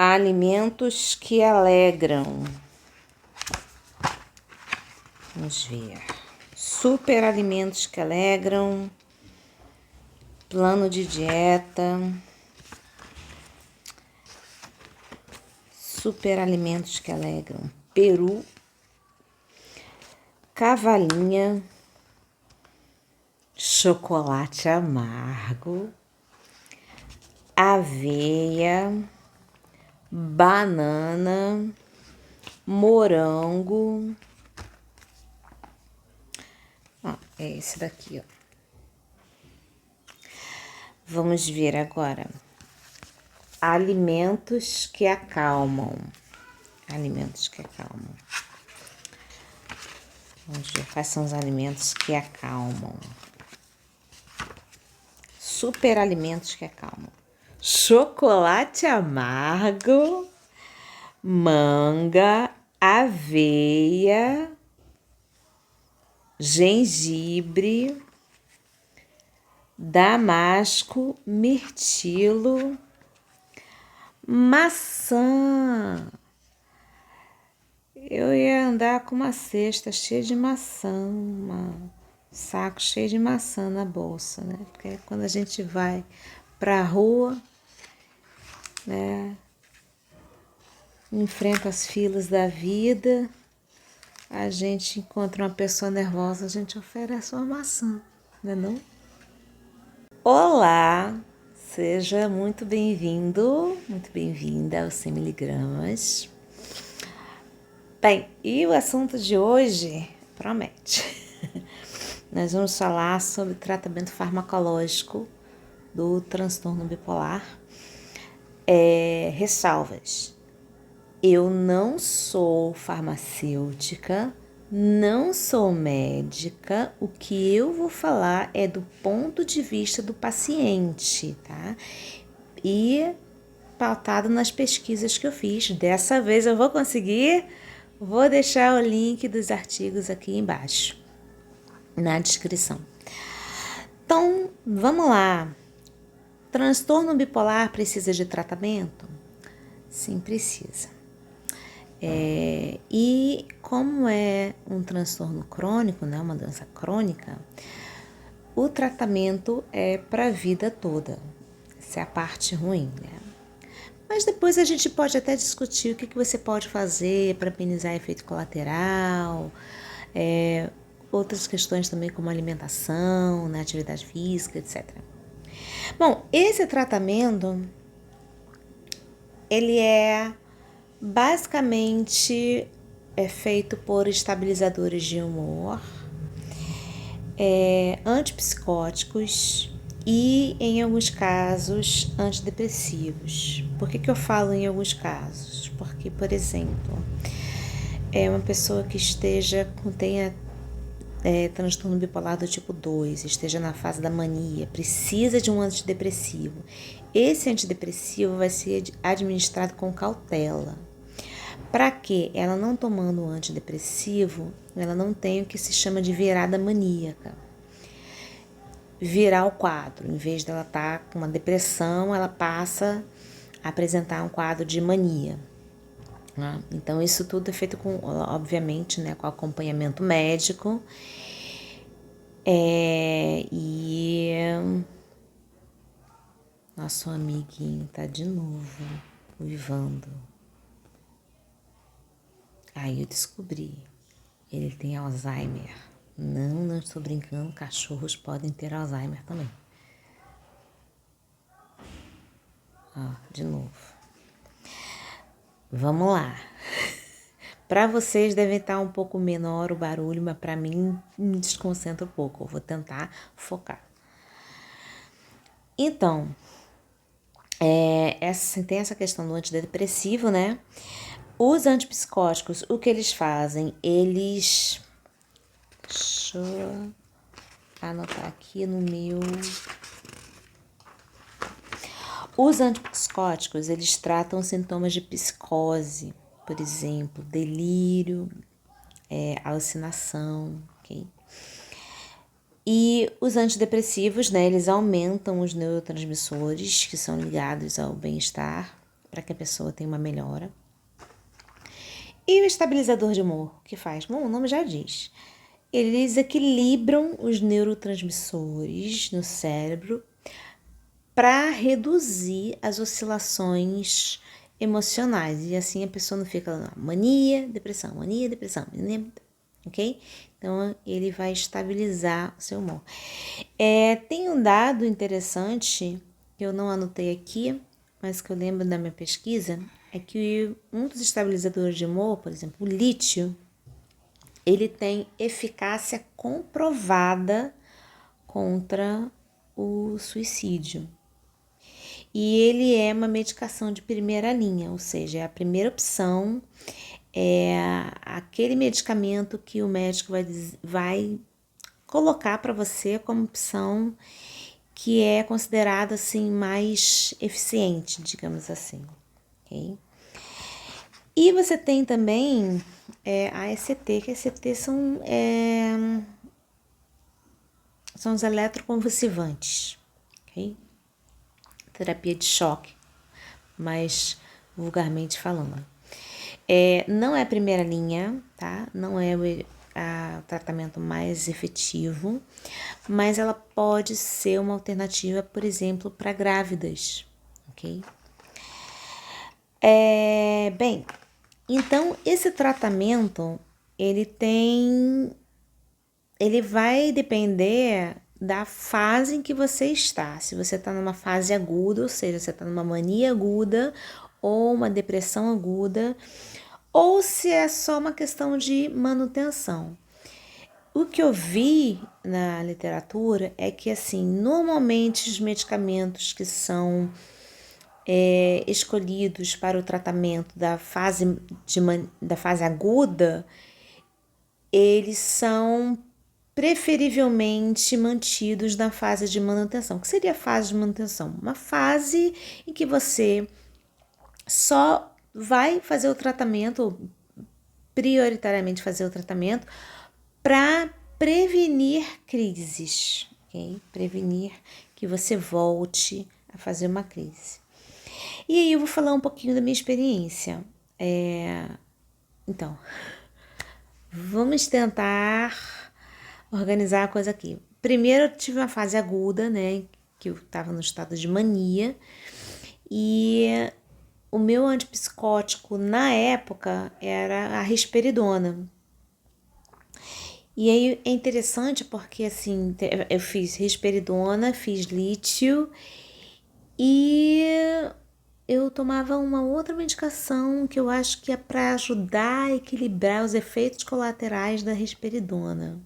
Alimentos que alegram. Vamos ver. Super alimentos que alegram. Plano de dieta. Super alimentos que alegram. Peru. Cavalinha. Chocolate amargo. Aveia. Banana. Morango. É esse daqui, ó. Vamos ver agora. Alimentos que acalmam. Alimentos que acalmam. Vamos ver quais são os alimentos que acalmam. Super alimentos que acalmam. Chocolate amargo, manga, aveia, gengibre, damasco, mirtilo, maçã. Eu ia andar com uma cesta cheia de maçã, um saco cheio de maçã na bolsa, né? Porque quando a gente vai pra rua, né, enfrenta as filas da vida, a gente encontra uma pessoa nervosa, a gente oferece uma maçã, não é não? Olá, seja muito bem-vindo, muito bem-vinda aos 100 miligramas. Bem, e o assunto de hoje promete. Nós vamos falar sobre tratamento farmacológico do transtorno bipolar. Ressalvas. Eu não sou farmacêutica, não sou médica. O que eu vou falar é do ponto de vista do paciente, tá? E pautado nas pesquisas que eu fiz. Dessa vez eu vou conseguir. Vou deixar o link dos artigos aqui embaixo, na descrição. Então, vamos lá. Transtorno bipolar precisa de tratamento? Sim, precisa. E como é um transtorno crônico, né, uma doença crônica, o tratamento é para a vida toda. Essa é a parte ruim, né? Mas depois a gente pode até discutir o que você pode fazer para amenizar efeito colateral, outras questões também como alimentação, né, atividade física, etc. Bom, esse tratamento, ele basicamente feito por estabilizadores de humor, antipsicóticos e, em alguns casos, antidepressivos. Por que eu falo em alguns casos? Porque, por exemplo, uma pessoa que tenha transtorno bipolar do tipo 2, esteja na fase da mania, precisa de um antidepressivo. Esse antidepressivo vai ser administrado com cautela. Para que ela não tomando o antidepressivo, ela não tenha o que se chama de virada maníaca. Virar o quadro. Em vez dela estar com uma depressão, ela passa a apresentar um quadro de mania. Então, isso tudo é feito com, obviamente, né, com acompanhamento médico. Nosso amiguinho tá de novo uivando. Aí eu descobri, ele tem Alzheimer. Não estou brincando, cachorros podem ter Alzheimer também. De novo. Vamos lá. Para vocês deve estar um pouco menor o barulho, mas para mim me desconcentra um pouco. Eu vou tentar focar. Então, tem essa questão do antidepressivo, né? Os antipsicóticos, o que eles fazem? Deixa eu anotar aqui no meu. Os antipsicóticos, eles tratam sintomas de psicose, por exemplo, delírio, alucinação, ok? E os antidepressivos, né, eles aumentam os neurotransmissores que são ligados ao bem-estar, para que a pessoa tenha uma melhora. E o estabilizador de humor, o que faz? Bom, o nome já diz. Eles equilibram os neurotransmissores no cérebro para reduzir as oscilações emocionais. E assim a pessoa não fica mania, depressão, ok? Então, ele vai estabilizar o seu humor. Tem um dado interessante, que eu não anotei aqui, mas que eu lembro da minha pesquisa, é que um dos estabilizadores de humor, por exemplo, o lítio, ele tem eficácia comprovada contra o suicídio. E ele é uma medicação de primeira linha, ou seja, é a primeira opção, é aquele medicamento que o médico vai colocar para você como opção que é considerada assim mais eficiente, digamos assim, ok? E você tem também a ECT, que a ECT são os eletroconvulsivantes, ok? Terapia de choque, mais vulgarmente falando. Não é a primeira linha, tá? Não é o tratamento mais efetivo, mas ela pode ser uma alternativa, por exemplo, para grávidas, ok? Bem, então esse tratamento, ele vai depender da fase em que você está. Se você está numa fase aguda, ou seja, você está numa mania aguda ou uma depressão aguda, ou se é só uma questão de manutenção. O que eu vi na literatura é que, assim, normalmente os medicamentos que são escolhidos para o tratamento da fase aguda, eles são preferivelmente mantidos na fase de manutenção. O que seria a fase de manutenção? Uma fase em que você só vai fazer o tratamento, prioritariamente fazer o tratamento, para prevenir crises, ok? Prevenir que você volte a fazer uma crise. E aí eu vou falar um pouquinho da minha experiência. Então, vamos tentar organizar a coisa aqui. Primeiro eu tive uma fase aguda, né? Que eu estava no estado de mania. E o meu antipsicótico na época era a risperidona. E aí é interessante porque, assim, eu fiz risperidona, fiz lítio e eu tomava uma outra medicação que eu acho que é para ajudar a equilibrar os efeitos colaterais da risperidona.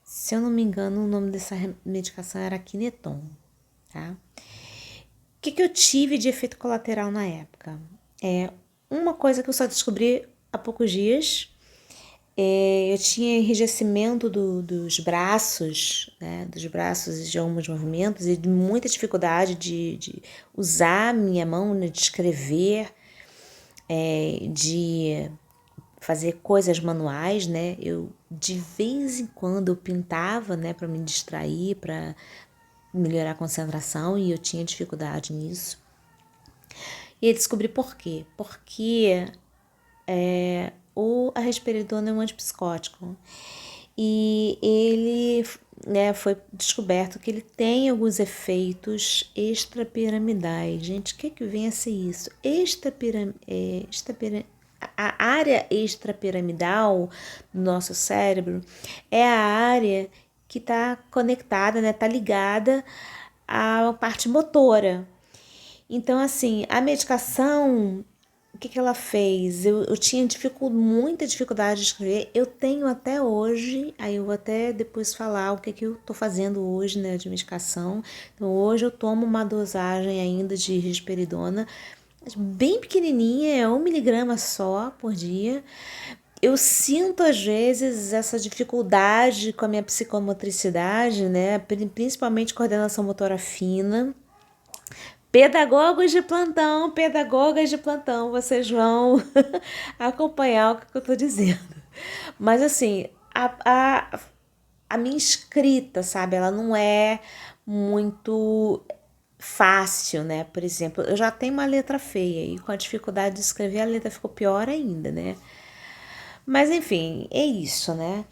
Se eu não me engano, o nome dessa medicação era Kineton, tá? O que eu tive de efeito colateral na época? Uma coisa que eu só descobri há poucos dias. Eu tinha enrijecimento dos braços, né, dos braços e de alguns movimentos e muita dificuldade de usar minha mão, né, de escrever, de fazer coisas manuais, né? Eu de vez em quando eu pintava, né, para me distrair, para melhorar a concentração e eu tinha dificuldade nisso. E eu descobri por quê? Porque a risperidona é um antipsicótico e ele, né, foi descoberto que ele tem alguns efeitos extrapiramidais. Gente, o que vem a ser isso? A área extrapiramidal do nosso cérebro é a área que está conectada, né, está ligada à parte motora. Então, assim, a medicação, o que ela fez? Eu tinha muita dificuldade de escrever. Eu tenho até hoje, aí eu vou até depois falar o que eu tô fazendo hoje, né, de medicação. Então, hoje eu tomo uma dosagem ainda de risperidona, bem pequenininha, é 1 miligrama só por dia. Eu sinto às vezes essa dificuldade com a minha psicomotricidade, né, principalmente coordenação motora fina. Pedagogas de plantão, vocês vão acompanhar o que eu tô dizendo. Mas assim, a minha escrita, sabe, ela não é muito fácil, né? Por exemplo, eu já tenho uma letra feia e com a dificuldade de escrever a letra ficou pior ainda, né? Mas enfim, é isso, né?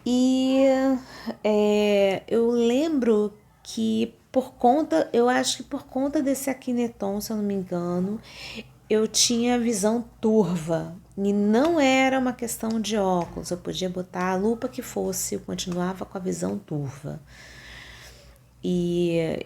E eu lembro que eu acho que por conta desse Akhenaton, se eu não me engano, eu tinha visão turva. E não era uma questão de óculos, eu podia botar a lupa que fosse, eu continuava com a visão turva. E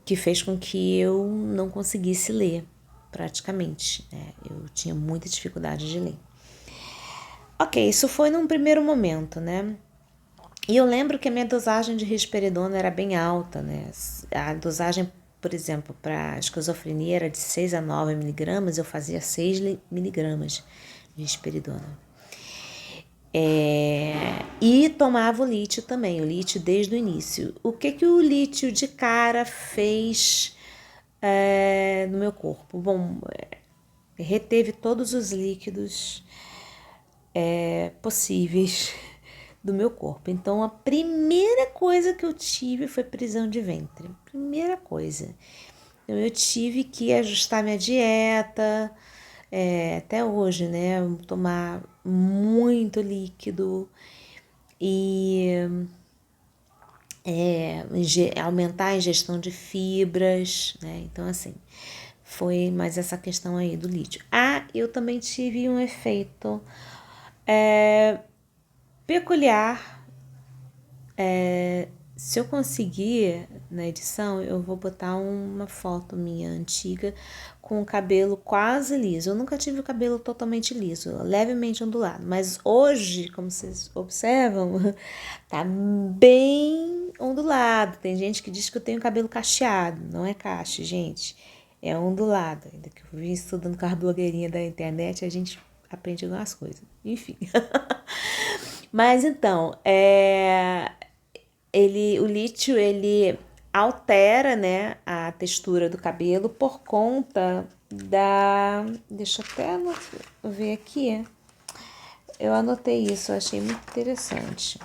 que fez com que eu não conseguisse ler, praticamente, né? Eu tinha muita dificuldade de ler. Ok, isso foi num primeiro momento, né? E eu lembro que a minha dosagem de risperidona era bem alta, né? A dosagem, por exemplo, para esquizofrenia era de 6 a 9 miligramas, eu fazia 6 miligramas de risperidona. E tomava o lítio também, o lítio desde o início. O que o lítio de cara fez no meu corpo? Bom, reteve todos os líquidos possíveis do meu corpo. Então, a primeira coisa que eu tive foi prisão de ventre. Primeira coisa. Então, eu tive que ajustar minha dieta, até hoje, né? Tomar muito líquido e aumentar a ingestão de fibras, né? Então, assim, foi mais essa questão aí do lítio. Eu também tive um efeito peculiar. Se eu conseguir na edição, eu vou botar uma foto minha antiga com o cabelo quase liso. Eu nunca tive o cabelo totalmente liso, levemente ondulado, mas hoje, como vocês observam, tá bem ondulado. Tem gente que diz que eu tenho cabelo cacheado, não é cache, gente, é ondulado. Ainda que eu vim estudando com a blogueirinha da internet, a gente aprende algumas coisas. Enfim. Mas então, o lítio ele altera, né, a textura do cabelo por conta deixa eu até ver aqui. Eu anotei isso, eu achei muito interessante.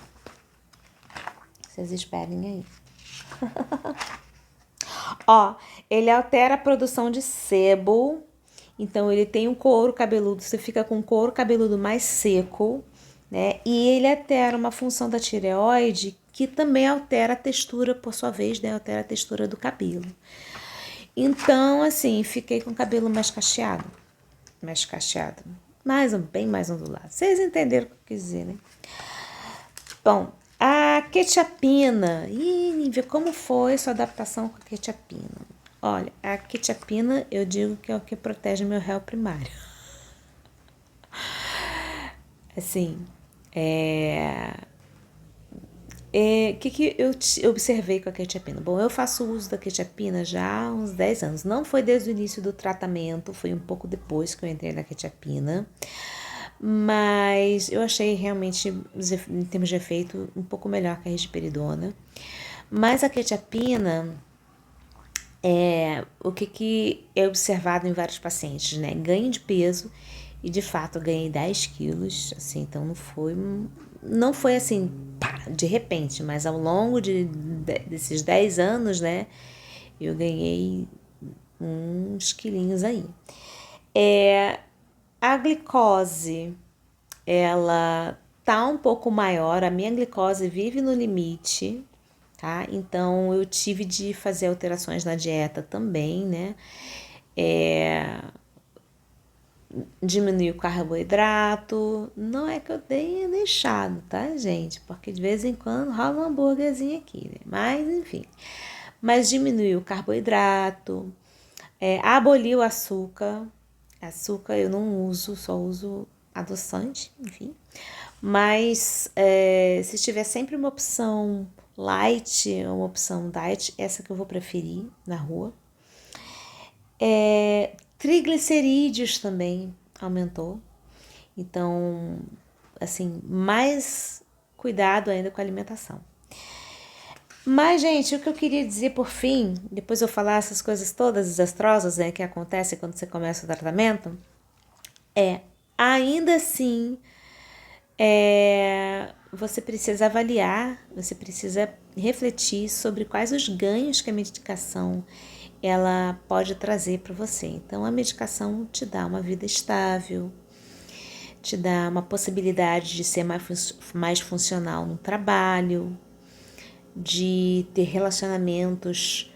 Vocês esperem aí. Ó, ele altera a produção de sebo. Então ele tem um couro cabeludo, você fica com o couro cabeludo mais seco, né? E ele altera uma função da tireoide que também altera a textura, por sua vez, né? Altera a textura do cabelo. Então, assim, fiquei com o cabelo mais cacheado, bem mais ondulado. Vocês entenderam o que eu quis dizer, né? Bom, a quetiapina. Nívia, como foi sua adaptação com a quetiapina? Olha, a quetiapina eu digo que é o que protege meu réu primário. Assim, que eu observei com a quetiapina? Bom, eu faço uso da quetiapina já há uns 10 anos. Não foi desde o início do tratamento, foi um pouco depois que eu entrei na quetiapina. Mas eu achei realmente, em termos de efeito, um pouco melhor que a risperidona. Mas a quetiapina, o que é observado em vários pacientes, né? Ganho de peso, e de fato eu ganhei 10 quilos, assim, então não foi assim, pá, de repente, mas ao longo desses 10 anos, né, eu ganhei uns quilinhos aí. A glicose, ela tá um pouco maior, a minha glicose vive no limite, tá? Então eu tive de fazer alterações na dieta também, né? Diminuir o carboidrato. Não é que eu tenha deixado, tá, gente? Porque de vez em quando rola um hambúrguerzinho aqui, né? Mas, enfim. Mas diminuir o carboidrato, abolir o açúcar. Açúcar eu não uso, só uso adoçante, enfim. Mas se tiver sempre uma opção light, uma opção diet, essa que eu vou preferir na rua. Triglicerídeos também aumentou. Então, assim, mais cuidado ainda com a alimentação. Mas, gente, o que eu queria dizer por fim, depois eu falar essas coisas todas desastrosas, né, que acontecem quando você começa o tratamento, ainda assim, você precisa avaliar, você precisa refletir sobre quais os ganhos que a medicação ela pode trazer para você. Então, a medicação te dá uma vida estável, te dá uma possibilidade de ser mais funcional no trabalho, de ter relacionamentos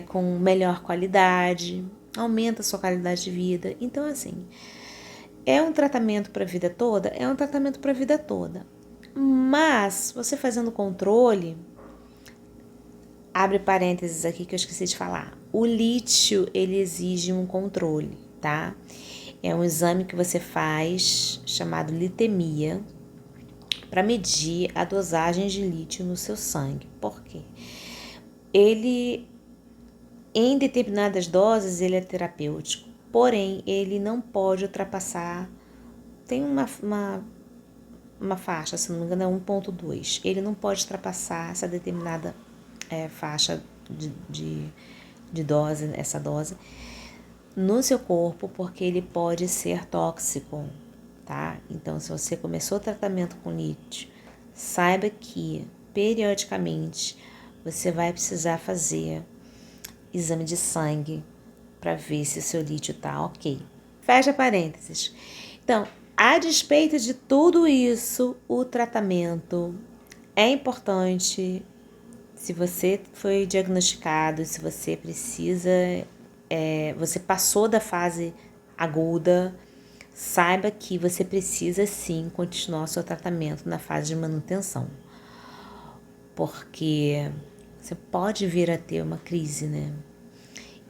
com melhor qualidade, aumenta a sua qualidade de vida. Então, assim, é um tratamento para a vida toda? É um tratamento para a vida toda. Mas, você fazendo controle, abre parênteses aqui que eu esqueci de falar. O lítio, ele exige um controle, tá? É um exame que você faz chamado litemia para medir a dosagem de lítio no seu sangue. Por quê? Ele, em determinadas doses, ele é terapêutico, porém, ele não pode ultrapassar, tem uma faixa, se não me engano é 1,2. Ele não pode ultrapassar essa determinada faixa de dose, essa dose, no seu corpo, porque ele pode ser tóxico, tá? Então, se você começou o tratamento com lítio, saiba que, periodicamente, você vai precisar fazer exame de sangue para ver se o seu lítio tá ok. Fecha parênteses. Então, a despeito de tudo isso, o tratamento é importante. Se você foi diagnosticado, se você precisa, você passou da fase aguda, saiba que você precisa sim continuar o seu tratamento na fase de manutenção. Porque você pode vir a ter uma crise, né?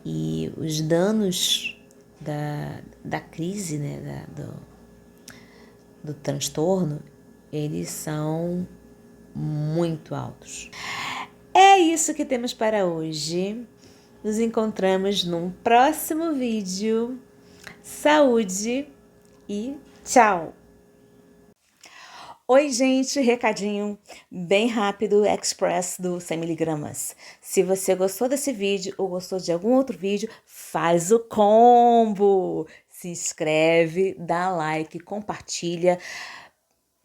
E os danos da crise, né? Do transtorno, eles são muito altos. É isso que temos para hoje. Nos encontramos num próximo vídeo. Saúde e tchau! Oi, gente, recadinho bem rápido, express do 100mg. Se você gostou desse vídeo ou gostou de algum outro vídeo, faz o combo! Se inscreve, dá like, compartilha.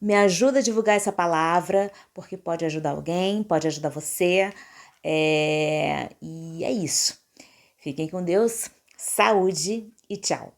Me ajuda a divulgar essa palavra, porque pode ajudar alguém, pode ajudar você. E é isso. Fiquem com Deus, saúde e tchau!